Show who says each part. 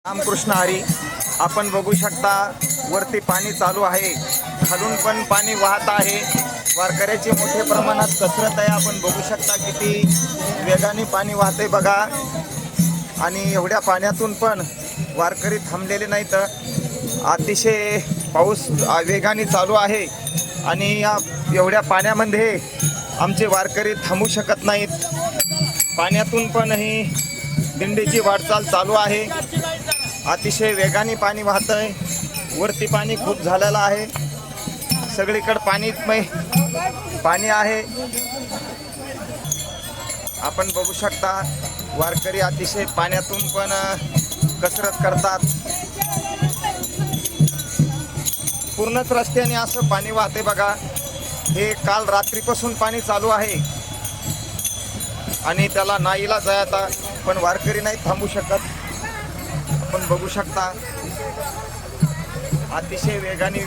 Speaker 1: रामकृष्ण हरी. आपण बघू शकता वरती पाणी चालू आहे, खालून पण पाणी वाहत आहे. वारकऱ्याची मोठ्या प्रमाणात कसरत आहे. आपण बघू शकता किती वेगाने पाणी वाहते बघा. आणि एवढ्या पाण्यातून पण वारकरी थांबलेले नाहीत. अतिशय पाऊस वेगाने चालू आहे आणि या एवढ्या पाण्यामध्ये आमचे वारकरी थांबू शकत नाहीत. पाण्यातून पण ही दिंडीची वाटचाल चालू आहे. अतिशय वेगाने पाणी वाहतंय. वरती पाणी खूप झालेलं आहे. सगळीकडे पाणी आहे. आपण बघू शकता वारकरी अतिशय पाण्यातून पण कसरत करतात. पूर्णच रस्त्याने असं पाणी वाहते बघा. हे काल रात्रीपासून पाणी चालू आहे आणि त्याला नाईला जायचा, पण वारकरी नाही थांबू शकत. आपण बघू शकता अतिशय वेगाने